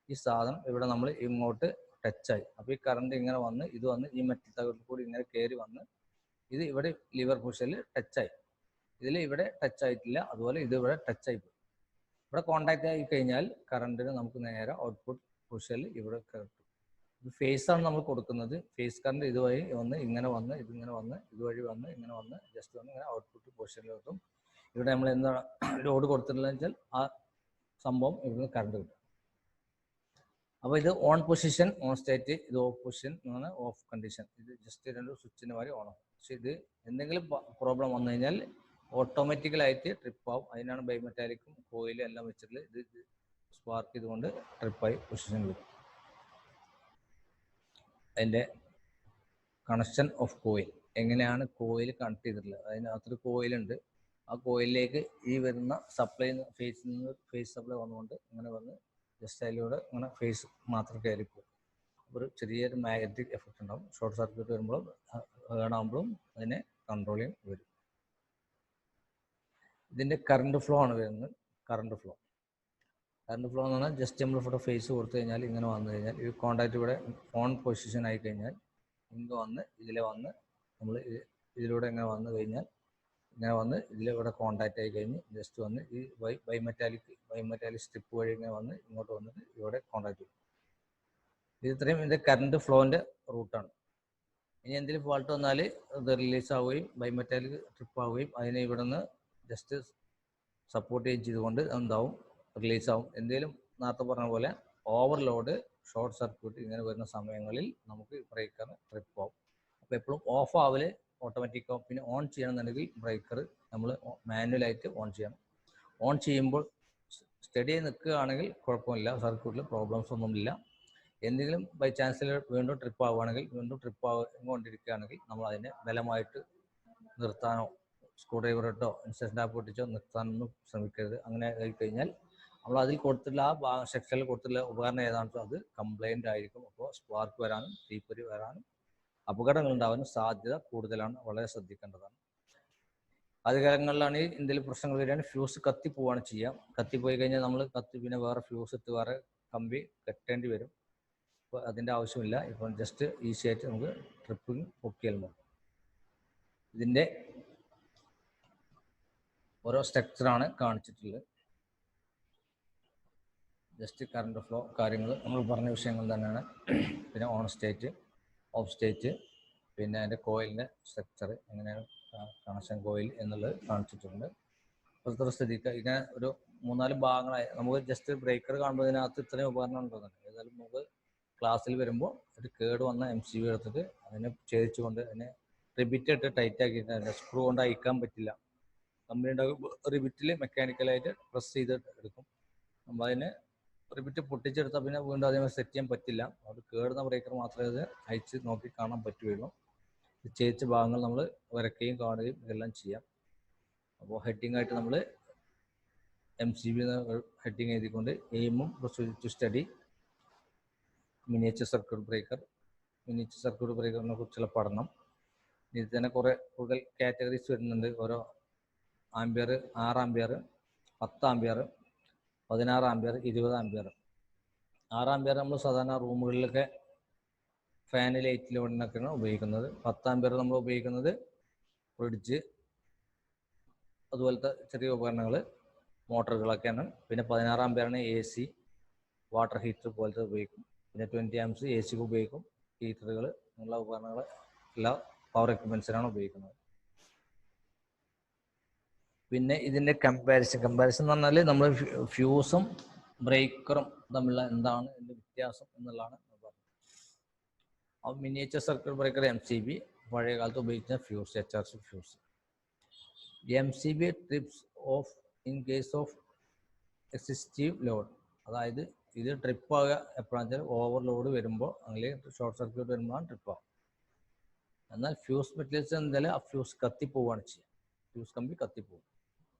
ഈ സാധനം ഇവിടെ നമ്മൾ ഇങ്ങോട്ട് ടച്ചായി. അപ്പോൾ ഈ കറണ്ട് ഇങ്ങനെ വന്ന് ഇത് വന്ന് ഈ മെറ്റൽ തകർത്ത് കൂടി ഇങ്ങനെ കയറി വന്ന് ഇത് ഇവിടെ ലിവർ പൊസിഷനിൽ ടച്ചായി. ഇതിൽ ഇവിടെ ടച്ച് ആയിട്ടില്ല, അതുപോലെ ഇത് ഇവിടെ ടച്ചായി പോയി. ഇവിടെ കോണ്ടാക്ട് ആയി കഴിഞ്ഞാൽ കറണ്ടിന് നമുക്ക് നേരെ ഔട്ട്പുട്ട് പൊസിഷനിൽ ഇവിടെ കിട്ടും. ഫേസ് ആണ് നമ്മൾ കൊടുക്കുന്നത്. ഫേസ് കറണ്ട് ഇതുവഴി വന്ന് ഇങ്ങനെ വന്ന് ഇതിങ്ങനെ വന്ന് ഇതുവഴി വന്ന് ഇങ്ങനെ വന്ന് ജസ്റ്റ് വന്ന് ഇങ്ങനെ ഔട്ട്പുട്ട് പൊസിഷനിലോട്ടും ഇവിടെ നമ്മൾ എന്താണ് ലോഡ് കൊടുത്തിട്ടുള്ളതെന്ന് വെച്ചാൽ ആ സംഭവം ഇവിടുന്ന് കറണ്ട് കിട്ടും. അപ്പോൾ ഇത് ഓൺ പൊസിഷൻ, ഓൺ സ്റ്റേറ്റ്, ഇത് ഓഫ് പൊസിഷൻ എന്നാണ് ഓഫ് കണ്ടീഷൻ. ഇത് ജസ്റ്റ് രണ്ട് സ്വിച്ചിൻ്റെ മാതിരി ഓൺ ആവും. പക്ഷെ ഇത് എന്തെങ്കിലും പ്രോബ്ലം വന്നു കഴിഞ്ഞാൽ ഓട്ടോമാറ്റിക്കലായിട്ട് ട്രിപ്പ് ആവും. അതിനാണ് ബൈമെറ്റാലിക്കും കോയിലും എല്ലാം വെച്ചിട്ട് ഇത് സ്പാർക്ക് ചെയ്തുകൊണ്ട് ട്രിപ്പായി പൊസിഷൻ കിട്ടും. അതിൻ്റെ കണക്ഷൻ ഓഫ് കോയിൽ, എങ്ങനെയാണ് കോയിൽ കണക്ട് ചെയ്തിട്ടുള്ളത്, അതിനകത്തൊരു കോയിലുണ്ട്. ആ കോയിലിലേക്ക് ഈ വരുന്ന സപ്ലൈ ഫേസിൽ നിന്ന് ഫേസ് സപ്ലൈ വന്നുകൊണ്ട് ഇങ്ങനെ വന്ന് ജസ്റ്റ് അതിലൂടെ ഇങ്ങനെ ഫേസ് മാത്രം കയറിപ്പോകും. ഒരു ചെറിയൊരു മാഗ്നറ്റിക് എഫക്റ്റ് ഉണ്ടാവും. ഷോർട്ട് സർക്യൂട്ട് വരുമ്പോഴും ഏണാകുമ്പോഴും അതിനെ കൺട്രോൾ ചെയ്യാൻ വരും. ഇതിൻ്റെ കറണ്ട് ഫ്ലോ ആണ് വരുന്നത്. കറണ്ട് ഫ്ലോ എന്ന് പറഞ്ഞാൽ ജസ്റ്റ് നമ്മൾ ഇവിടെ ഫേസ് കൊടുത്തു കഴിഞ്ഞാൽ ഇങ്ങനെ വന്നു കഴിഞ്ഞാൽ ഈ കോണ്ടാക്ട് ഇവിടെ ഓൺ പൊസിഷൻ ആയി കഴിഞ്ഞാൽ ഇങ്ങ് വന്ന് ഇതിലെ വന്ന് നമ്മൾ ഇതിലൂടെ ഇങ്ങനെ വന്നു കഴിഞ്ഞാൽ ഇങ്ങനെ വന്ന് ഇതിലിവിടെ കോണ്ടാക്ട് ആയി കഴിഞ്ഞ് ജസ്റ്റ് വന്ന് ഈ ബൈമെറ്റാലിക് സ്ട്രിപ്പ് വഴി ഇങ്ങനെ വന്ന് ഇങ്ങോട്ട് വന്നിട്ട് ഇവിടെ കോണ്ടാക്ട് ചെയ്യും. ഇത് ഇത്രയും ഇതിൻ്റെ കറണ്ട് ഫ്ലോൻ്റെ റൂട്ടാണ്. ഇനി എന്തെങ്കിലും ഫോൾട്ട് വന്നാൽ ഇത് റിലീസ് ആവുകയും ബൈമെറ്റാലിക് ട്രിപ്പ് ആവുകയും അതിനെ ഇവിടെ നിന്ന് ജസ്റ്റ് സപ്പോർട്ട് ചെയ്തുകൊണ്ട് എന്താവും, റിലീസ് ആവും. എന്തെങ്കിലും നേരത്തെ പറഞ്ഞ പോലെ ഓവർലോഡ്, ഷോർട്ട് സർക്യൂട്ട് ഇങ്ങനെ വരുന്ന സമയങ്ങളിൽ നമുക്ക് ബ്രേക്കർ ട്രിപ്പ് ആവും. അപ്പോൾ എപ്പോഴും ഓഫ് ആവല് ഓട്ടോമാറ്റിക് ആവും. പിന്നെ ഓൺ ചെയ്യണമെന്നുണ്ടെങ്കിൽ ബ്രേക്കർ നമ്മൾ മാനുവലായിട്ട് ഓൺ ചെയ്യണം. ഓൺ ചെയ്യുമ്പോൾ സ്റ്റഡി നിൽക്കുകയാണെങ്കിൽ കുഴപ്പമില്ല, സർക്യൂട്ടിൽ പ്രോബ്ലംസ് ഒന്നുമില്ല. എന്തെങ്കിലും ബൈ ചാൻസിൽ വീണ്ടും ട്രിപ്പ് ആവുകയാണെങ്കിൽ, വീണ്ടും ട്രിപ്പ് ആകൊണ്ടിരിക്കുകയാണെങ്കിൽ നമ്മൾ അതിനെ ബലമായിട്ട് നിർത്താനോ സ്ക്രൂ ഡ്രൈവർ ഇട്ടോ ഇൻസ്റ്റന്റ് ടാപ്പ് പൊട്ടിച്ചോ നിർത്താനൊന്നും ശ്രമിക്കരുത്. അങ്ങനെ ആയി കഴിഞ്ഞാൽ നമ്മൾ അതിൽ കൊടുത്തിട്ടുള്ള ആ സെക്ഷനിൽ കൊടുത്തിട്ടുള്ള ഉപകരണം ഏതാണെന്ന് അത് കംപ്ലൈൻ്റ് ആയിരിക്കും. അപ്പോൾ സ്പാർക്ക് വരാനും തീപ്പൊരി വരാനും അപകടങ്ങൾ ഉണ്ടാവാനും സാധ്യത കൂടുതലാണ്. വളരെ ശ്രദ്ധിക്കേണ്ടതാണ്. ആദ്യകാലങ്ങളിലാണ് ഈ എന്തെങ്കിലും പ്രശ്നങ്ങൾ വരികയാണെങ്കിൽ ഫ്യൂസ് കത്തിപ്പോവാണ് ചെയ്യുക. കത്തിപ്പോയി കഴിഞ്ഞാൽ നമ്മൾ പിന്നെ വേറെ ഫ്യൂസ് ഇട്ട് വേറെ കമ്പി കെട്ടേണ്ടി വരും. അപ്പോൾ അതിൻ്റെ ആവശ്യമില്ല. ഇപ്പം ജസ്റ്റ് ഈസി ആയിട്ട് നമുക്ക് ട്രിപ്പിങ് പൊക്കിയാൽ മതി. ഇതിൻ്റെ ഓരോ സ്ട്രക്ചറാണ് കാണിച്ചിട്ടുള്ളത്. ജസ്റ്റ് കറണ്ട് ഫ്ലോ കാര്യങ്ങൾ നമ്മൾ പറഞ്ഞ വിഷയങ്ങൾ തന്നെയാണ്. പിന്നെ ഓൺ സ്റ്റേറ്റ്, ഓഫ് സ്റ്റേറ്റ്, പിന്നെ അതിൻ്റെ കോയിലിൻ്റെ സ്ട്രക്ചർ എങ്ങനെയാണ് കണക്ഷൻ കോയിൽ എന്നുള്ളത് കാണിച്ചിട്ടുണ്ട്. പ്രത്യേക സ്ഥിതിക്ക് ഇങ്ങനെ ഒരു 3-4 ഭാഗങ്ങളായി നമുക്ക് ജസ്റ്റ് ബ്രേക്കർ കാണുമ്പോൾ ഇതിനകത്ത് ഇത്രയും ഉപകരണം ഉണ്ടെന്നുണ്ട്. ഏതായാലും നമുക്ക് ക്ലാസ്സിൽ വരുമ്പോൾ ഒരു കേട് വന്ന MCB എടുത്തിട്ട് അതിനെ ഛേദിച്ചുകൊണ്ട് അതിനെ റിബിറ്റ് ഇട്ട് ടൈറ്റ് ആക്കിയിട്ട് അതിൻ്റെ സ്ക്രൂ കൊണ്ട് അയക്കാൻ പറ്റില്ല. കമ്പനിയുടെ റിബിറ്റിൽ മെക്കാനിക്കലായിട്ട് പ്രസ് ചെയ്ത് എടുക്കും. നമ്മൾ അതിനെ റിബിറ്റ് പൊട്ടിച്ചെടുത്താൽ പിന്നെ വീണ്ടും അതേ സെറ്റ് ചെയ്യാൻ പറ്റില്ല. അത് കേടുന്ന ബ്രേക്കർ മാത്രമേ അത് അയച്ച് നോക്കി കാണാൻ പറ്റുകയുള്ളൂ. ഛേദിച്ച ഭാഗങ്ങൾ നമ്മൾ വരയ്ക്കുകയും കാണുകയും ഇതെല്ലാം ചെയ്യാം. അപ്പോൾ ഹെഡിങ് ആയിട്ട് നമ്മൾ MCB ഹെഡിങ് എഴുതിക്കൊണ്ട് എയിമും procedure to study miniature circuit ബ്രേക്കറിനെ കുറിച്ചുള്ള പഠനം. ഇതിൽ തന്നെ കൂടുതൽ കാറ്റഗറീസ് വരുന്നുണ്ട്. ഓരോ ampere, 6 ampere, 10 ampere, 16 ampere, 20 ampere. 6 ampere നമ്മൾ സാധാരണ റൂമുകളിലൊക്കെ ഫാൻ ലൈറ്റ് ലോഡിനൊക്കെയാണ് ഉപയോഗിക്കുന്നത്. 10 ആംപിയർ നമ്മൾ ഉപയോഗിക്കുന്നത് ഫ്രിഡ്ജ് അതുപോലത്തെ ചെറിയ ഉപകരണങ്ങൾ, മോട്ടറുകളൊക്കെയാണ്. പിന്നെ 16 ആംപിയറാണ് AC, വാട്ടർ ഹീറ്റർ പോലത്തെ ഉപയോഗിക്കും. പിന്നെ 20 ആംപ്സ് AC ഉപയോഗിക്കും. ഹീറ്ററുകൾ അങ്ങനെയുള്ള ഉപകരണങ്ങൾ എല്ലാ പവർ എക്യുപ്മെൻസിനാണ് ഉപയോഗിക്കുന്നത്. പിന്നെ ഇതിൻ്റെ കമ്പാരിസൺ എന്ന് പറഞ്ഞാൽ നമ്മൾ ഫ്യൂസും ബ്രേക്കറും തമ്മിലുള്ള എന്താണ് ഇതിൻ്റെ വ്യത്യാസം എന്നുള്ളതാണ് പറഞ്ഞത്. അപ്പോൾ മിനിയേച്ചർ സർക്യൂട്ട് ബ്രേക്കർ MCB, പഴയ കാലത്ത് ഉപയോഗിച്ച fuse HRC fuse. MCB trips off in case of excessive load. അതായത് ഇത് ട്രിപ്പ് ആകുക എപ്പോഴാണെന്ന് വെച്ചാൽ ഓവർലോഡ് വരുമ്പോൾ അല്ലെങ്കിൽ ഷോർട്ട് സർക്യൂട്ട് വരുമ്പോഴാണ് ട്രിപ്പ് ആകും. എന്നാൽ ഫ്യൂസ് മെറ്റീരിയൽസ് എന്തായാലും ആ ഫ്യൂസ് കത്തിപ്പോവുകയാണ് ചെയ്യുക. ഫ്യൂസ് കമ്പി കത്തിപ്പോവും.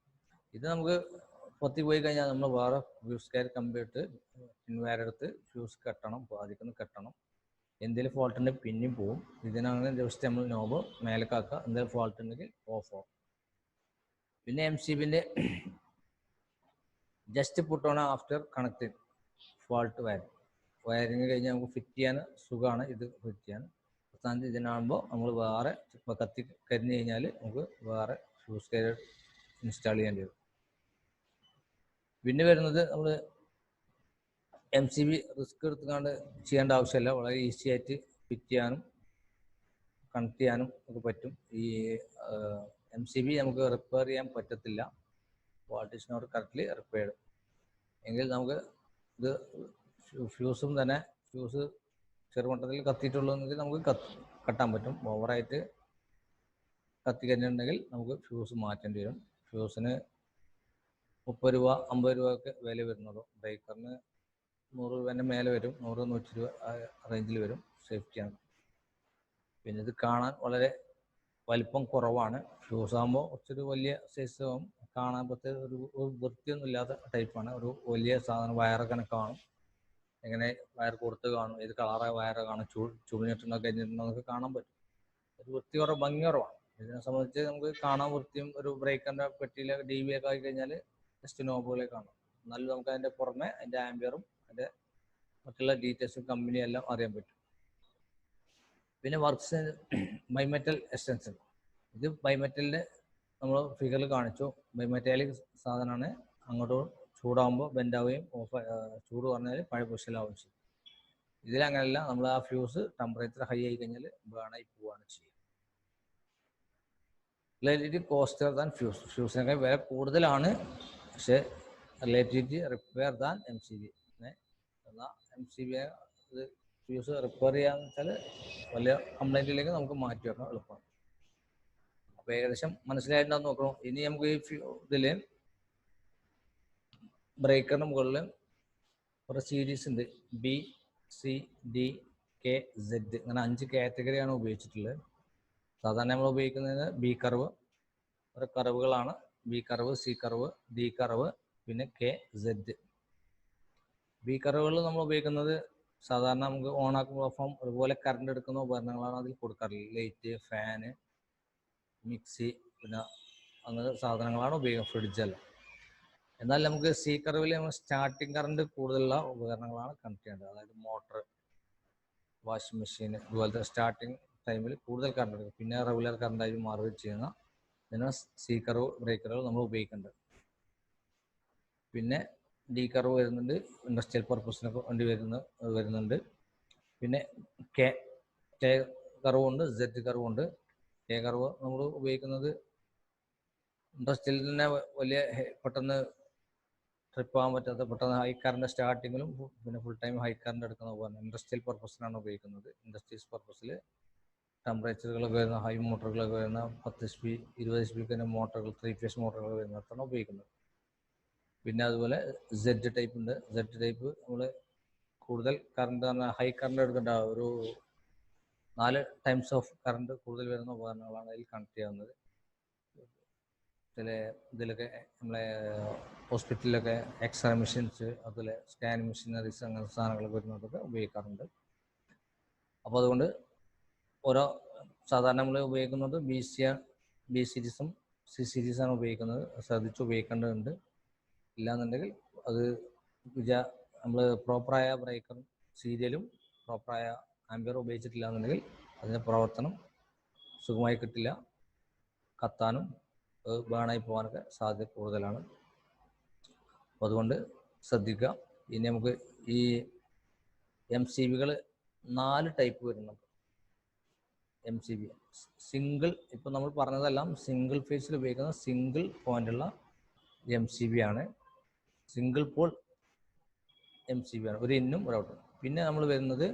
ഇത് നമുക്ക് കത്തിപ്പോയി കഴിഞ്ഞാൽ നമ്മൾ വേറെ ഫ്യൂസ് കയർ കമ്പി ഇട്ട് ഇൻവയറെടുത്ത് ഫ്യൂസ് കെട്ടണം, ബാധിക്കുന്ന കെട്ടണം. എന്തെങ്കിലും ഫോൾട്ട് ഉണ്ടെങ്കിൽ പിന്നെയും പോവും. ഇതിനാണ് ജസ്റ്റ് നമ്മൾ നോബ് മേലേക്കാക്കുക, എന്തെങ്കിലും ഫോൾട്ട് ഉണ്ടെങ്കിൽ ഓഫ് ആവും. പിന്നെ MCBൻ്റെ just put on after connecting fault wiring കഴിഞ്ഞ് നമുക്ക് ഫിറ്റ് ചെയ്യാൻ സുഖമാണ്. ഇത് ഫിറ്റ് ചെയ്യാൻ സ്ഥാനത്ത് ഇതിനാകുമ്പോൾ നമ്മൾ വേറെ ഇപ്പോൾ കത്തി കരിഞ്ഞ് കഴിഞ്ഞാൽ നമുക്ക് വേറെ ഫ്യൂസ് കയർ ഇൻസ്റ്റാൾ ചെയ്യേണ്ടി വരും. പിന്നെ വരുന്നത് നമ്മൾ MCB റിസ്ക് എടുത്തുകൊണ്ട് ചെയ്യേണ്ട ആവശ്യമില്ല. വളരെ ഈസി ആയിട്ട് ഫിറ്റ് ചെയ്യാനും കണക്ട് ചെയ്യാനും ഒക്കെ പറ്റും. ഈ MCB നമുക്ക് റിപ്പയർ ചെയ്യാൻ പറ്റത്തില്ല. വോൾട്ടേജിനോട് കറക്റ്റ്ലി റിപ്പയർ എങ്കിൽ നമുക്ക് ഇത് ഫ്യൂസും തന്നെ ഫ്യൂസ് ചെറുമട്ടത്തിൽ കത്തിയിട്ടുള്ളതെങ്കിൽ നമുക്ക് കട്ടാൻ പറ്റും. ഓവറായിട്ട് കത്തി കഴിഞ്ഞിട്ടുണ്ടെങ്കിൽ നമുക്ക് ഫ്യൂസ് മാറ്റേണ്ടി വരും. ഫ്യൂസിന് 30 രൂപ 50 രൂപ ഒക്കെ വില വരുന്നുള്ളൂ. ബ്രേക്കറിന് 100 രൂപേൻ്റെ മേലെ വരും, 100 120 റേഞ്ചിൽ വരും. സേഫ്റ്റിയാണ്. പിന്നെ ഇത് കാണാൻ വളരെ വലിപ്പം കുറവാണ്. ഫ്യൂസ് ആകുമ്പോൾ കുറച്ചൊരു വലിയ സൈസ് ആകും. കാണാൻ പ്രത്യേക ഒരു വൃത്തിയൊന്നും ഇല്ലാത്ത ടൈപ്പാണ്. ഒരു വലിയ സാധനം വയറൊക്കെ കാണും. എങ്ങനെ വയർ കൊടുത്ത് കാണും, ഏത് കളറായ വയറ് കാണും, ചുളിഞ്ഞിട്ടുണ്ടോ കഴിഞ്ഞിട്ടുണ്ടോ എന്നൊക്കെ കാണാൻ പറ്റും. ഒരു വൃത്തി കുറവ്, ഭംഗി കുറവാണ്. ഇതിനെ സംബന്ധിച്ച് നമുക്ക് കാണാൻ വൃത്തിയും ഒരു ബ്രേക്കറിൻ്റെ പെട്ടിയിലെ DB ഒക്കെ ആയി കഴിഞ്ഞാൽ ജസ്റ്റ് നോബുകളെ കാണും. എന്നാലും നമുക്ക് അതിൻ്റെ പുറമെ അതിൻ്റെ ആംബിയറും അതിൻ്റെ മറ്റുള്ള ഡീറ്റെയിൽസും കമ്പനിയെല്ലാം അറിയാൻ പറ്റും. പിന്നെ വർക്ക്സ് ബൈമെറ്റൽ എക്സ്റ്റൻഷൻ. ഇത് ബൈമെറ്റലിൻ്റെ നമ്മൾ ഫിഗറിൽ കാണിച്ചു. ബൈമെറ്റാലിക് സാധനമാണ്. അങ്ങോട്ട് ചൂടാകുമ്പോൾ ബെൻഡാവുകയും ചൂട് പറഞ്ഞാൽ പഴയ പൊസിഷനിലാവുകയും ചെയ്യും. ഇതിലങ്ങനെയല്ല. നമ്മൾ ആ ഫ്യൂസ് ടെമ്പറേച്ചർ ഹൈ ആയി കഴിഞ്ഞാൽ ബേണായി പോവുകയാണ് ചെയ്യുക. Relative costlier than fuse. ഫ്യൂസിനൊക്കെ വില കൂടുതലാണ്, പക്ഷേ റിലേറ്റീവ് റിപ്പയർ ദാൻ MCB. എന്നാൽ MCB ഇത് ഫ്യൂസ് റിപ്പയർ ചെയ്യാന്ന് വെച്ചാൽ വലിയ കംപ്ലൈൻറ്റിലേക്ക് നമുക്ക് മാറ്റി വെക്കാം, എളുപ്പമാണ്. അപ്പോൾ ഏകദേശം മനസ്സിലായിട്ടുണ്ടാവും നോക്കണം. ഇനി നമുക്ക് ഈ ഇതിൽ ബ്രേക്കറിന് മുകളിൽ കുറേ സീരീസ് ഉണ്ട്. B, C, D, K, Z അങ്ങനെ 5 കാറ്റഗറിയാണ് ഉപയോഗിച്ചിട്ടുള്ളത്. സാധാരണ നമ്മൾ ഉപയോഗിക്കുന്നത് B കർവ്, ഓരോ കർവുകളാണ്. B curve, C curve, D curve, പിന്നെ K, Z. B കർവുകൾ നമ്മൾ ഉപയോഗിക്കുന്നത് സാധാരണ നമുക്ക് ഓണാക്കുമ്പോൾ അതുപോലെ കറണ്ട് എടുക്കുന്ന ഉപകരണങ്ങളാണ് അതിൽ കൊടുക്കാറുള്ളത്. ലൈറ്റ്, ഫാന്, മിക്സി, പിന്നെ അങ്ങനെ സാധനങ്ങളാണ് ഉപയോഗിക്കുക, ഫ്രിഡ്ജല്ല. എന്നാൽ നമുക്ക് C കർവിൽ നമ്മൾ സ്റ്റാർട്ടിങ് കറണ്ട് കൂടുതലുള്ള ഉപകരണങ്ങളാണ് കണക്ട് ചെയ്യേണ്ടത്. അതായത് മോട്ടർ, വാഷിംഗ് മെഷീൻ ഇതുപോലത്തെ സ്റ്റാർട്ടിങ് ടൈമിൽ കൂടുതൽ കറണ്ട് എടുക്കും. പിന്നെ റെഗുലർ കറണ്ടായി മാറുകയും ചെയ്യുന്ന ഇതിനാണ് C കർവ് ബ്രേക്കറുകൾ നമ്മൾ ഉപയോഗിക്കേണ്ടത്. പിന്നെ D കർവ് വരുന്നുണ്ട്, ഇൻഡസ്ട്രിയൽ പർപ്പസിനൊക്കെ വേണ്ടി വരുന്നുണ്ട്. പിന്നെ K കർവുണ്ട്, Z കർവുണ്ട്. K കർവ് നമ്മൾ ഉപയോഗിക്കുന്നത് ഇൻഡസ്ട്രിയൽ തന്നെ വലിയ പെട്ടെന്ന് ട്രിപ്പ് ആകാൻ പറ്റാത്ത, പെട്ടെന്ന് ഹൈ കറണ്ട് സ്റ്റാർട്ടിങ്ങിലും പിന്നെ ഫുൾ ടൈം ഹൈ കറണ്ട് എടുക്കുന്ന ഉപകരണം ഇൻഡസ്ട്രിയൽ പർപ്പസിനാണ് ഉപയോഗിക്കുന്നത്. ഇൻഡസ്ട്രീസ് പർപ്പസിൽ ടെമ്പറേച്ചറുകളൊക്കെ വരുന്ന ഹൈ മോട്ടറുകളൊക്കെ വരുന്ന 10 HP 20 HP തന്നെ മോട്ടറുകൾ, 3 ഫേസ് മോട്ടറുകൾ വരുന്നിടത്താണ് ഉപയോഗിക്കുന്നത്. പിന്നെ അതുപോലെ Z ടൈപ്പ് ഉണ്ട്. Z ടൈപ്പ് നമ്മൾ കൂടുതൽ കറണ്ട് പറഞ്ഞാൽ ഹൈ കറണ്ട് എടുക്കേണ്ട ഒരു 4 ടൈംസ് ഓഫ് കറണ്ട് കൂടുതൽ വരുന്ന ഉപകരണങ്ങളാണ് അതിൽ കണക്ട് ചെയ്യാവുന്നത്. ചില ഇതിലൊക്കെ നമ്മളെ ഹോസ്പിറ്റലിലൊക്കെ എക്സ്റേ മെഷീൻസ്, അതുപോലെ സ്കാൻ മെഷീനറീസ് അങ്ങനത്തെ സാധനങ്ങളൊക്കെ വരുന്നതൊക്കെ ഉപയോഗിക്കാറുണ്ട്. അപ്പോൾ അതുകൊണ്ട് ഓരോ സാധാരണ നമ്മൾ ഉപയോഗിക്കുന്നത് B സീരീസും C സീരീസാണ് ഉപയോഗിക്കുന്നത്. ശ്രദ്ധിച്ച് ഉപയോഗിക്കേണ്ടതുണ്ട്. ഇല്ലാന്നുണ്ടെങ്കിൽ അത് നമ്മൾ പ്രോപ്പറായ ബ്രേക്കറും സീരിയലും പ്രോപ്പറായ ആംബിയർ ഉപയോഗിച്ചിട്ടില്ല എന്നുണ്ടെങ്കിൽ അതിൻ്റെ പ്രവർത്തനം സുഖമായി കിട്ടില്ല, കത്താനും ബേണായി പോകാനൊക്കെ സാധ്യത കൂടുതലാണ്. അപ്പോൾ അതുകൊണ്ട് ശ്രദ്ധിക്കുക. ഇനി നമുക്ക് ഈ MCBകൾ 4 ടൈപ്പ് വരുന്നുണ്ട്. MCB സിംഗിൾ, ഇപ്പം നമ്മൾ പറഞ്ഞതെല്ലാം സിംഗിൾ ഫേസിൽ ഉപയോഗിക്കുന്ന സിംഗിൾ പോയിന്റുള്ള MCB ആണ്. സിംഗിൾ പോൾ MCB ആണ്, ഒരു ഇന്നും ഒരു ഔട്ടും. പിന്നെ നമ്മൾ വരുന്നത്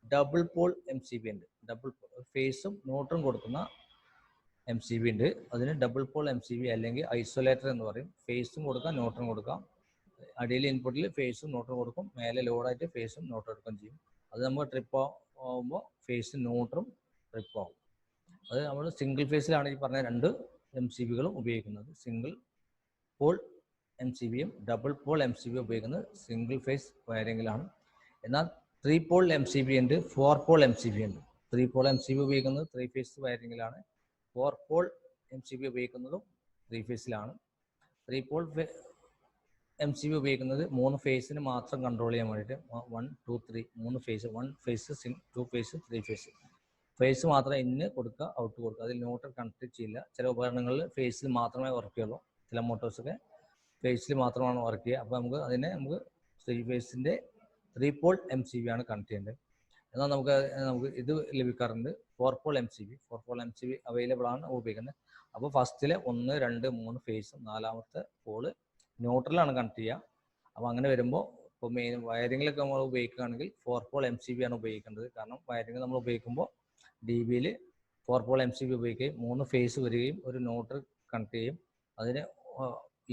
ഡബിൾ പോൾ MCB ഉണ്ട്. ഡബിൾ പോൾ ഫേസും ന്യൂട്രലും കൊടുക്കുന്ന MCB ഉണ്ട്. അതിന് ഡബിൾ പോൾ MCB അല്ലെങ്കിൽ ഐസൊലേറ്റർ എന്ന് പറയും. ഫേസും കൊടുക്കാം, ന്യൂട്രലും കൊടുക്കാം. അടിയിൽ ഇൻപുട്ടിൽ ഫേസും ന്യൂട്രലും കൊടുക്കും, മേലെ ലോഡായിട്ട് ഫേസും ന്യൂട്രലും എടുക്കുകയും ചെയ്യും. അത് നമ്മൾ ട്രിപ്പ് ആകുമ്പോൾ ഫേസും ന്യൂട്രലും ട്രിപ്പ് ആവും. അത് നമ്മൾ സിംഗിൾ ഫേസിലാണ് ഈ പറഞ്ഞ 2 MCBകളും ഉപയോഗിക്കുന്നത്. സിംഗിൾ പോൾ MCBയും ഡബിൾ പോൾ MCB ഉപയോഗിക്കുന്നത് സിംഗിൾ ഫേസ് വയറിങ്ങിലാണ്. എന്നാൽ 3 പോൾ MCB ഉണ്ട്, 4 പോൾ MCB ഉണ്ട്. 3 പോൾ MCB ഉപയോഗിക്കുന്നത് 3 ഫേസ് വയറിങ്ങിലാണ്. 4 പോൾ MCB ഉപയോഗിക്കുന്നതും 3 ഫേസിലാണ്. 3 പോൾ MCB ഉപയോഗിക്കുന്നത് 3 ഫേസിന് മാത്രം കൺട്രോൾ ചെയ്യാൻ വേണ്ടിയിട്ട് 1, 2, 3 3 phase, 1 phase, 2 phase, 3 phase. Phase മാത്രം ഇന്ന് കൊടുക്കുക, ഔട്ട് കൊടുക്കുക. അതിൽ ന്യൂട്രൽ കണക്ട് ചെയ്യില്ല. ചില ഉപകരണങ്ങളിൽ ഫേസിൽ മാത്രമേ വർക്ക് ചെയ്യുള്ളൂ. ചില മോട്ടോഴ്സൊക്കെ ഫേസിൽ മാത്രമാണ് വർക്ക് ചെയ്യുക. അപ്പോൾ നമുക്ക് 3 ഫേസിൻ്റെ 3 പോൾ MCB ആണ് കണക്ട് ചെയ്യേണ്ടത്. എന്നാൽ നമുക്ക് ഇത് ലഭിക്കാറുണ്ട് 4 pole MCB. 4 pole MCB available ആണ് ഉപയോഗിക്കുന്നത്. അപ്പോൾ ഫസ്റ്റിലെ 1, 2, 3 ഫേസും 4ാമത്തെ പോള് ന്യൂട്രലാണ് കണക്ട് ചെയ്യുക. അപ്പോൾ അങ്ങനെ വരുമ്പോൾ ഇപ്പോൾ മെയിൻ വയറിങ്ങിലൊക്കെ നമ്മൾ ഉപയോഗിക്കുകയാണെങ്കിൽ 4 പോൾ MCB ആണ് ഉപയോഗിക്കേണ്ടത്. കാരണം വയറിങ് നമ്മൾ ഉപയോഗിക്കുമ്പോൾ DBയിൽ 4 പോൾ MCB ഉപയോഗിക്കുകയും 3 ഫേസ് വരികയും ഒരു ന്യൂട്രൽ കണക്ട് ചെയ്യും, അതിന്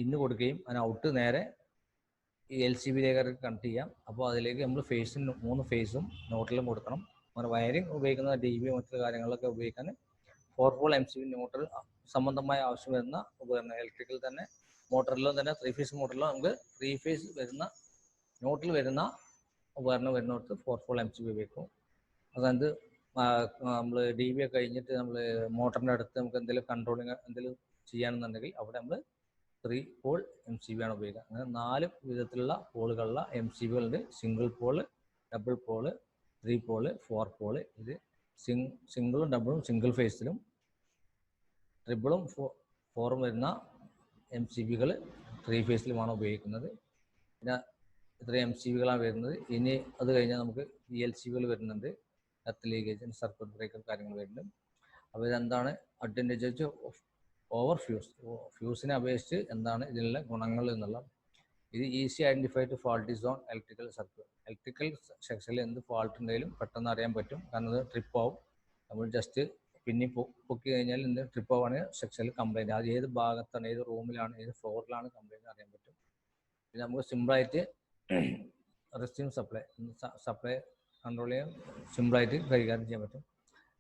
ഇന്ന് കൊടുക്കുകയും അതിന് ഔട്ട് നേരെ ഈ LCBയിലേക്ക് കണക്ട് ചെയ്യാം. അപ്പോൾ അതിലേക്ക് നമ്മൾ 3 ഫേസും ന്യൂട്രലും കൊടുക്കണം. അങ്ങനെ വയറിങ് ഉപയോഗിക്കുന്ന DB മറ്റു കാര്യങ്ങളിലൊക്കെ ഉപയോഗിക്കാൻ 4 പോൾ MCB ന്യൂട്രൽ സംബന്ധമായ ആവശ്യം വരുന്ന ഉപകരണം. ഇലക്ട്രിക്കൽ തന്നെ മോട്ടറിലും തന്നെ 3 ഫേസ് മോട്ടറിലും നമുക്ക് 3 ഫേസ് വരുന്ന ന്യൂട്രൽ വരുന്ന ഉപകരണം വരുന്നിടത്ത് 4 പോൾ MCB ഉപയോഗിക്കും. അതായത് നമ്മൾ DB ഒക്കെ കഴിഞ്ഞിട്ട് നമ്മൾ മോട്ടറിൻ്റെ അടുത്ത് നമുക്ക് എന്തെങ്കിലും കൺട്രോളിങ് എന്തെങ്കിലും ചെയ്യാണെന്നുണ്ടെങ്കിൽ അവിടെ നമ്മൾ 3 പോൾ MCB ആണ് ഉപയോഗിക്കുക. അങ്ങനെ 4 വിധത്തിലുള്ള പോളുകളുള്ള MCBകളുണ്ട്. Single pole, double pole, 3 pole, 4 pole. ഇത് സിംഗിളും ഡബിളും സിംഗിൾ ഫേസിലും, ട്രിപ്പിളും 4ഉം വരുന്ന MCBകൾ 3 ഫേസിലുമാണ് ഉപയോഗിക്കുന്നത്. പിന്നെ ഇത്രയും MCBകളാണ് വരുന്നത്. ഇനി അത് കഴിഞ്ഞാൽ നമുക്ക് ELCBകൾ വരുന്നുണ്ട്. എർത്ത് ലീക്കേജ്, സർക്യൂട്ട് ബ്രേക്കർ കാര്യങ്ങൾ വരുന്നുണ്ട്. അപ്പോൾ ഇതെന്താണ് അഡ്വാൻറ്റേജ് ഓവർ ഫ്യൂസിനെ അപേക്ഷിച്ച് എന്താണ് ഇതിനുള്ള ഗുണങ്ങൾ എന്നുള്ള ഇത് easy identify to fault zone electrical circuit. Electrical സെക്ഷനിൽ എന്ത് ഫാൾട്ട് ഉണ്ടെങ്കിലും പെട്ടെന്ന് അറിയാൻ പറ്റും. കാരണം അത് ട്രിപ്പ് ആവും. നമ്മൾ ജസ്റ്റ് പിന്നെ പൊക്കി കഴിഞ്ഞാൽ എന്ത് ട്രിപ്പ് ആവുകയാണെങ്കിൽ സെക്ഷനിൽ കംപ്ലൈൻറ്റ്, അത് ഏത് ഭാഗത്താണ്, ഏത് റൂമിലാണ്, ഏത് ഫ്ലോറിലാണ് കംപ്ലൈൻറ്റ് അറിയാൻ പറ്റും. പിന്നെ നമുക്ക് സിമ്പിളായിട്ട് റെസ്റ്റിംഗ് സപ്ലൈ കൺട്രോൾ ചെയ്യാൻ സിമ്പിളായിട്ട് കൈകാര്യം ചെയ്യാൻ പറ്റും.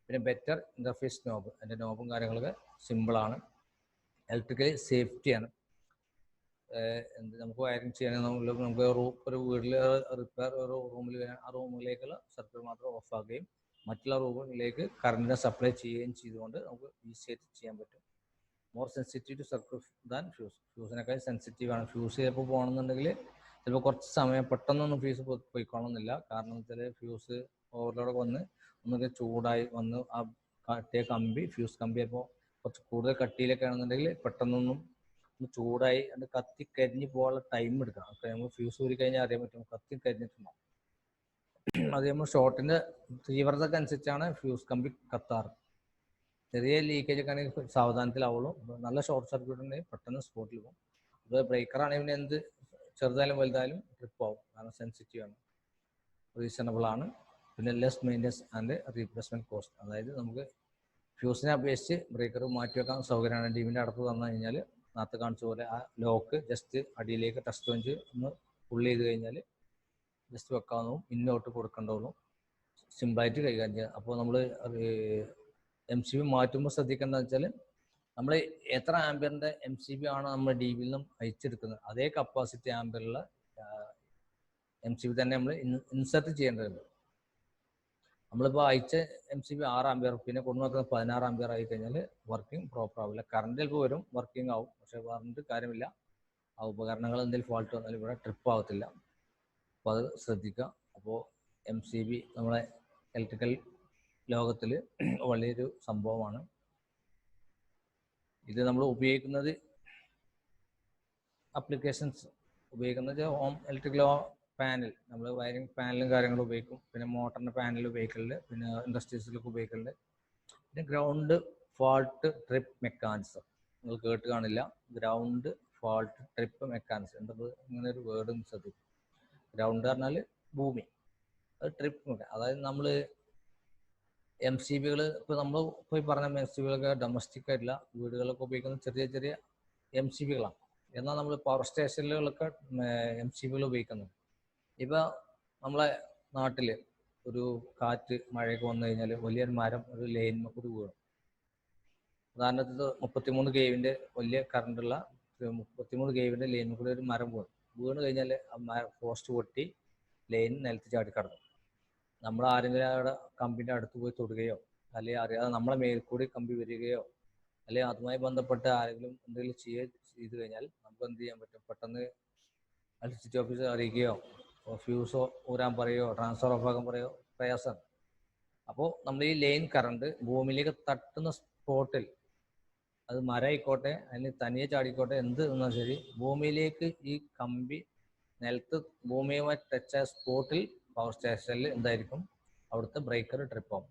പിന്നെ ബെറ്റർ ഇൻ്റർഫേസ് നോബ്, അതിൻ്റെ നോബും കാര്യങ്ങളൊക്കെ സിമ്പിളാണ്. ഇലക്ട്രിക്കലി സേഫ്റ്റിയാണ്. നമുക്ക് വയറിങ് ചെയ്യണമെങ്കിൽ നമുക്ക് ഒരു വീട്ടിൽ റിപ്പയർ ഒരു റൂമിൽ ആ റൂമിലേക്കുള്ള സർക്യൂട്ട് മാത്രം ഓഫ് ആക്കുകയും മറ്റുള്ള റൂമിലേക്ക് കറണ്ടിനെ സപ്ലൈ ചെയ്യുകയും ചെയ്തുകൊണ്ട് നമുക്ക് ഈസി ആയിട്ട് ചെയ്യാൻ പറ്റും. More sensitive to circuit than ഫ്യൂസിനേക്കാൾ സെൻസിറ്റീവാണ്. ഫ്യൂസ് ചിലപ്പോൾ പോകണമെന്നുണ്ടെങ്കിൽ ചിലപ്പോൾ കുറച്ച് സമയം പെട്ടെന്നൊന്നും ഫ്യൂസ് പോയിക്കോണമെന്നില്ല. കാരണം വെച്ചാൽ ഫ്യൂസ് ഓവർലോഡൊക്കെ വന്ന് ഒന്നൊക്കെ ചൂടായി വന്ന് ആ കട്ടിയ കമ്പി, ഫ്യൂസ് കമ്പി അപ്പോൾ കുറച്ച് കൂടുതൽ കട്ടിയിലൊക്കെ ആണെന്നുണ്ടെങ്കിൽ പെട്ടെന്നൊന്നും ചൂടായി അത് കത്തി കരിഞ്ഞ് പോകാനുള്ള ടൈം എടുക്കണം. അപ്പോൾ നമ്മൾ ഫ്യൂസ് ഊരി കഴിഞ്ഞാൽ അറിയാൻ പറ്റും കത്തി കരിഞ്ഞിട്ടുണ്ടാവും. അത് നമ്മൾ ഷോർട്ടിൻ്റെ തീവ്രതയ്ക്ക് അനുസരിച്ചാണ് ഫ്യൂസ് കമ്പി കത്താറ്. ചെറിയ ലീക്കേജ് ഒക്കെ ആണെങ്കിൽ സാവധാനത്തിലാവുള്ളൂ. നല്ല ഷോർട്ട് സർക്യൂട്ട് ഉണ്ടെങ്കിൽ പെട്ടെന്ന് സ്പോട്ടിൽ പോകും. അത് ബ്രേക്കറാണെങ്കിൽ പിന്നെ എന്ത് ചെറുതായാലും വലുതായാലും ട്രിപ്പ് ആവും. കാരണം സെൻസിറ്റീവ് ആണ്, റീസണബിൾ ആണ്. പിന്നെ less maintenance and replacement cost. അതായത് നമുക്ക് ഫ്യൂസിനെ അപേക്ഷിച്ച് ബ്രേക്കർ മാറ്റി വെക്കാൻ സൗകര്യമാണ്. DBൻ്റെ അടപ്പ് തന്നു കഴിഞ്ഞാൽ നേരത്തെ കാണിച്ച പോലെ ആ ലോക്ക് ജസ്റ്റ് അടിയിലേക്ക് ടെസ്റ്റ് വെഞ്ച് ഒന്ന് പുള്ളി ചെയ്ത് കഴിഞ്ഞാൽ ജസ്റ്റ് വെക്കാവുന്നതും ഇന്നോട്ട് കൊടുക്കേണ്ടതും സിമ്പിളായിട്ട് കൈകാര്യം ചെയ്യാം. അപ്പോൾ നമ്മൾ MCB മാറ്റുമ്പോൾ ശ്രദ്ധിക്കേണ്ടതെന്ന് വെച്ചാൽ നമ്മൾ എത്ര ആംബിയറിൻ്റെ MCB ആണ് നമ്മൾ DBയിൽ നിന്നും അയച്ചെടുക്കുന്നത് അതേ കപ്പാസിറ്റി ആംബിയറുള്ള MCB തന്നെ നമ്മൾ ഇൻസർട്ട് ചെയ്യേണ്ടതുണ്ട്. നമ്മളിപ്പോൾ അയച്ച MCB 6 ആംബിയർ പിന്നെ കൊണ്ടുവന്നത് 16 ആംബിയർ ആയി കഴിഞ്ഞാൽ വർക്കിംഗ് പ്രോപ്പർ ആവില്ല. കറണ്ട് ചിലപ്പോൾ വരും, വർക്കിംഗ് ആവും, പക്ഷെ പറഞ്ഞിട്ട് കാര്യമില്ല. ആ ഉപകരണങ്ങൾ എന്തെങ്കിലും ഫോൾട്ട് വന്നാലും ഇവിടെ ട്രിപ്പ് ആവത്തില്ല. അപ്പോൾ അത് ശ്രദ്ധിക്കുക. അപ്പോൾ MCB നമ്മളെ ഇലക്ട്രിക്കൽ ലോകത്തിൽ വലിയൊരു സംഭവമാണ്. ഇത് നമ്മൾ ഉപയോഗിക്കുന്നത് ആപ്ലിക്കേഷൻസ് ഉപയോഗിക്കുന്നത് ഹോം ഇലക്ട്രിക്കൽ പാനൽ, നമ്മൾ വയറിംഗ് പാനലും കാര്യങ്ങളും ഉപയോഗിക്കും. പിന്നെ മോട്ടറിൻ്റെ പാനൽ ഉപയോഗിക്കലുണ്ട്, പിന്നെ ഇൻഡസ്ട്രീസിലൊക്കെ ഉപയോഗിക്കലുണ്ട്. പിന്നെ ഗ്രൗണ്ട് ഫാൾട്ട് ട്രിപ്പ് മെക്കാനിസം നിങ്ങൾ കേട്ട് കാണില്ല. ഗ്രൗണ്ട് ഫാൾട്ട് ട്രിപ്പ് മെക്കാനിസം എന്തത് ഇങ്ങനെ ഒരു വേർഡ് ശ്രദ്ധിക്കും. ഗ്രൗണ്ട് പറഞ്ഞാൽ ഭൂമി, അത് ട്രിപ്പ്, അതായത് നമ്മൾ MCBകൾ ഇപ്പോൾ നമ്മൾ പോയി പറഞ്ഞ MCBകളൊക്കെ ഡൊമസ്റ്റിക് ആയിട്ടുള്ള വീടുകളൊക്കെ ഉപയോഗിക്കുന്ന ചെറിയ ചെറിയ MCBകളാണ്. എന്നാൽ നമ്മൾ പവർ സ്റ്റേഷനുകളിലൊക്കെ MCBകൾ ഉപയോഗിക്കുന്നത്. ഇപ്പോൾ നമ്മളെ നാട്ടിൽ ഒരു കാറ്റ് മഴയൊക്കെ വന്നു കഴിഞ്ഞാൽ വലിയൊരു മരം ഒരു ലൈനിൽ കൂടി വീഴും. ഉദാഹരണത്തിന് 33 kV വലിയ കറണ്ടുള്ള 33 kV ലൈനിൽ കൂടി ഒരു മരം വീണ് കഴിഞ്ഞാൽ ആ പോസ്റ്റ് പൊട്ടി ലൈൻ നിലത്ത് ചാടിക്കടന്നു. നമ്മൾ ആരെങ്കിലും അവിടെ കമ്പിൻ്റെ അടുത്ത് പോയി തൊടുകയോ അല്ലെങ്കിൽ അറിയാതെ നമ്മളെ മേൽക്കൂടി കമ്പി വരികയോ അല്ലെങ്കിൽ അതുമായി ബന്ധപ്പെട്ട് ആരെങ്കിലും എന്തെങ്കിലും ചെയ്ത് കഴിഞ്ഞാൽ നമുക്ക് എന്ത് ചെയ്യാൻ പറ്റും? പെട്ടെന്ന് ഇലക്ട്രിസിറ്റി ഓഫീസർ അറിയിക്കുകയോ ഫ്യൂസോ ഊരാൻ പറയുകയോ ട്രാൻസ്ഫർ ഓഫ് ആക്കാൻ പറയുകയോ പ്രയാസമാണ്. അപ്പോൾ നമ്മൾ ഈ ലൈൻ കറണ്ട് ഭൂമിയിലേക്ക് തട്ടുന്ന സ്പോട്ടിൽ, അത് മരമായിക്കോട്ടെ അല്ലെങ്കിൽ തനിയെ ചാടിക്കോട്ടെ എന്ത് എന്നാൽ ശരി, ഭൂമിയിലേക്ക് ഈ കമ്പി നിലത്ത് ഭൂമിയുമായി ടച്ചായ സ്പോട്ടിൽ പവർ സ്റ്റേഷനിൽ എന്തായിരിക്കും? അവിടുത്തെ ബ്രേക്കർ ട്രിപ്പ് ആവും.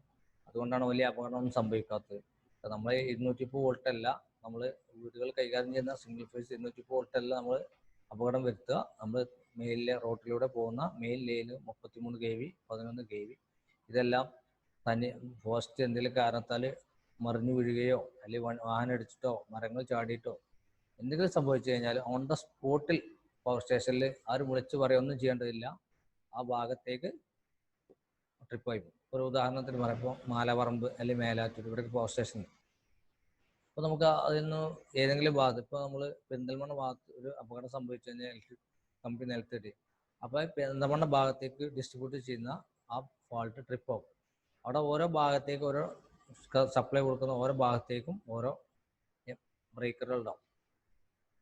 അതുകൊണ്ടാണ് വലിയ അപകടമൊന്നും സംഭവിക്കാത്തത്. നമ്മൾ 230 വോൾട്ട് അല്ല, നമ്മൾ വീടുകൾ കൈകാര്യം ചെയ്യുന്ന സിംഗിൾ ഫേസ് 230 വോൾട്ട് അല്ല നമ്മൾ അപകടം വരുത്തുക. നമ്മൾ മെയിലിലെ റോട്ടിലൂടെ പോകുന്ന മെയിൽ ലൈന് 33 kV 11 kV ഇതെല്ലാം തന്നെ പോസ്റ്റ് എന്തെങ്കിലും കാരണത്താൽ മറിഞ്ഞു വീഴുകയോ അല്ലെങ്കിൽ വാഹനം അടിച്ചിട്ടോ മരങ്ങൾ ചാടിയിട്ടോ എന്തെങ്കിലും സംഭവിച്ചു കഴിഞ്ഞാൽ ഓൺ ദ സ്പോട്ടിൽ പവർ സ്റ്റേഷനിൽ ആരും വിളിച്ച് പറയുകയൊന്നും ചെയ്യേണ്ടതില്ല, ആ ഭാഗത്തേക്ക് ട്രിപ്പായി പോകും. ഒരു ഉദാഹരണത്തിന് പറയുമ്പോൾ മാലപ്പറമ്പ് അല്ലെങ്കിൽ മേലാറ്റൂർ ഇവിടേക്ക് പവർ സ്റ്റേഷൻ. അപ്പോൾ നമുക്ക് അതിന്ന് ഏതെങ്കിലും ഭാഗത്ത്, ഇപ്പോൾ നമ്മൾ പെരിന്തൽമണ്ണ ഭാഗത്ത് ഒരു അപകടം സംഭവിച്ചു കഴിഞ്ഞാൽ ഇലക്ട്രിക് കമ്പി നിലത്തിട്ട്, അപ്പോൾ പെരിന്തൽമണ്ണ ഭാഗത്തേക്ക് ഡിസ്ട്രിബ്യൂട്ട് ചെയ്യുന്ന ആ ഫാൾട്ട് ട്രിപ്പ് ആവും. അവിടെ ഓരോ ഭാഗത്തേക്കും ഓരോ സപ്ലൈ കൊടുക്കുന്ന ഓരോ ഭാഗത്തേക്കും ഓരോ ബ്രേക്കറുകൾ ഉണ്ടാവും.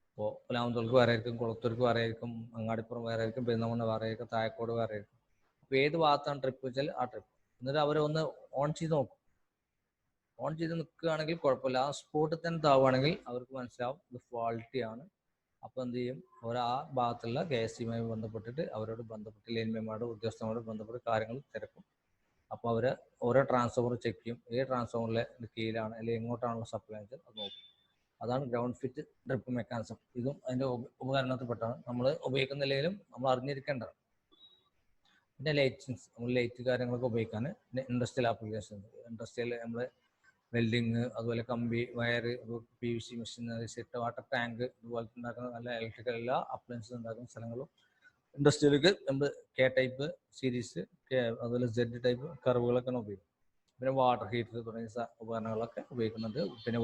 ഇപ്പോൾ പുലാമന്തോൾക്ക് വേറെ ആയിരിക്കും, കുളത്തൂർക്ക് വേറെ ആയിരിക്കും, അങ്ങാടിപ്പുറം വേറെ ആയിരിക്കും, പെരുന്തൽമണ്ണ വേറെ ആയിരിക്കും, തായക്കോട് വേറെ ആയിരിക്കും. അപ്പോൾ ഏത് ഭാഗത്താണ് ട്രിപ്പ് വെച്ചാൽ ആ ട്രിപ്പ് എന്നിട്ട് അവർ ഒന്ന് ഓൺ ചെയ്ത് നോക്കും. ഓൺ ചെയ്ത് നിൽക്കുകയാണെങ്കിൽ കുഴപ്പമില്ല, ആ സ്പോട്ടിൽ തന്നെ താവുകയാണെങ്കിൽ അവർക്ക് മനസ്സിലാവും ഇത് ഫാൾട്ടിയാണ്. അപ്പോൾ എന്ത് ചെയ്യും? അവർ ആ ഭാഗത്തുള്ള KSCയുമായി ബന്ധപ്പെട്ടിട്ട് അവരോട് ബന്ധപ്പെട്ട് ലൈൻമാനോട് ഉദ്യോഗസ്ഥന്മാരോട് ബന്ധപ്പെട്ട് കാര്യങ്ങൾ തിരക്കും. അപ്പോൾ അവർ ഓരോ ട്രാൻസ്ഫോമർ ചെക്ക് ചെയ്യും, ഏത് ട്രാൻസ്ഫോമറിലെ കീഴിലാണ് അല്ലെങ്കിൽ എങ്ങോട്ടാണുള്ള സപ്ലൈ വെച്ചാൽ അത് നോക്കും. അതാണ് ഗ്രൗണ്ട് ഫിറ്റ് ട്രിപ്പ് മെക്കാനിസം. ഇതും അതിൻ്റെ ഉപകരണത്തിൽപ്പെട്ടാണ്. നമ്മൾ ഉപയോഗിക്കുന്നില്ലെങ്കിലും നമ്മൾ അറിഞ്ഞിരിക്കേണ്ടതാണ്. പിന്നെ ലൈറ്റിങ്സ്, നമ്മൾ ലൈറ്റ് കാര്യങ്ങളൊക്കെ ഉപയോഗിക്കാൻ. പിന്നെ ഇൻഡസ്ട്രിയൽ ആപ്ലിക്കേഷൻസ്, ഇൻഡസ്ട്രിയൽ നമ്മൾ വെൽഡിങ്, അതുപോലെ കമ്പി wire, PVC machinery set, water tank ഇതുപോലത്തെ ഉണ്ടാക്കുന്ന നല്ല ഇലക്ട്രിക്കൽ എല്ലാ അപ്ലയൻസും ഉണ്ടാക്കുന്ന സ്ഥലങ്ങളും ഇൻഡസ്ട്രിയിലേക്ക് നമ്മൾ K ടൈപ്പ് സീരീസ്, അതുപോലെ Z ടൈപ്പ് കർവുകളൊക്കെ ഉപയോഗിക്കും. പിന്നെ വാട്ടർ ഹീറ്റർ തുടങ്ങിയ ഉപകരണങ്ങളൊക്കെ ഉപയോഗിക്കുന്നുണ്ട്. പിന്നെ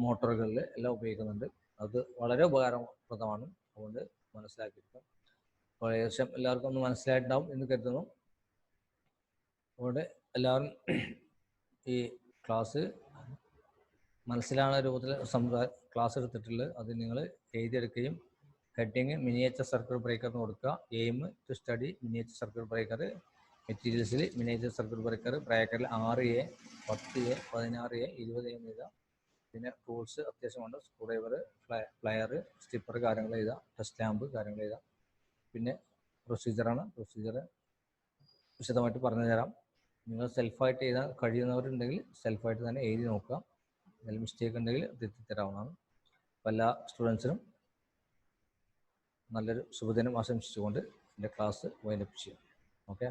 മോട്ടോറുകളിൽ എല്ലാം ഉപയോഗിക്കുന്നുണ്ട്. അത് വളരെ ഉപകാരപ്രദമാണ്. അതുകൊണ്ട് മനസ്സിലാക്കിയിരിക്കും. അപ്പോൾ ഏകദേശം എല്ലാവർക്കും ഒന്ന് മനസ്സിലായിട്ടുണ്ടാവും എന്ന് കരുതുന്നു. അതുകൊണ്ട് എല്ലാവരും ഈ ക്ലാസ് മനസ്സിലാകുന്ന രൂപത്തിൽ ക്ലാസ് എടുത്തിട്ടുള്ളത് അത് നിങ്ങൾ എഴുതിയെടുക്കുകയും ഹെഡിങ് മിനിയേച്ചർ സർക്യൂട്ട് ബ്രേക്കർ എന്ന് കൊടുക്കുക. Aim to study miniature circuit breaker. മെറ്റീരിയൽസിൽ മിനിയേച്ചർ സർക്യൂട്ട് ബ്രേക്കർ ബ്രാക്കറ്റിൽ 6A 10A 16A 20A എന്ന് എഴുതുക. പിന്നെ ടൂൾസ് അത്യാവശ്യമുണ്ട്, സ്ക്രൂ ഡ്രൈവർ, പ്ലയർ, സ്റ്റിപ്പർ കാര്യങ്ങൾ എഴുതുക, ടെസ്റ്റ് ലാമ്പ് കാര്യങ്ങൾ എഴുതുക. പിന്നെ പ്രൊസീജിയറാണ്, പ്രൊസീജിയർ വിശദമായിട്ട് പറഞ്ഞു തരാം. നിങ്ങൾ സെൽഫായിട്ട് എഴുതാൻ കഴിയുന്നവരുണ്ടെങ്കിൽ സെൽഫായിട്ട് തന്നെ എഴുതി നോക്കുക. എന്തെങ്കിലും മിസ്റ്റേക്ക് ഉണ്ടെങ്കിൽ തിരുത്തി തരാവുന്നതാണ്. അപ്പോൾ എല്ലാ സ്റ്റുഡൻസിനും നല്ലൊരു ശുഭദിനം ആശംസിച്ചുകൊണ്ട് എൻ്റെ ക്ലാസ് വൈൻഡപ്പ് ചെയ്യാം. ഓക്കെ.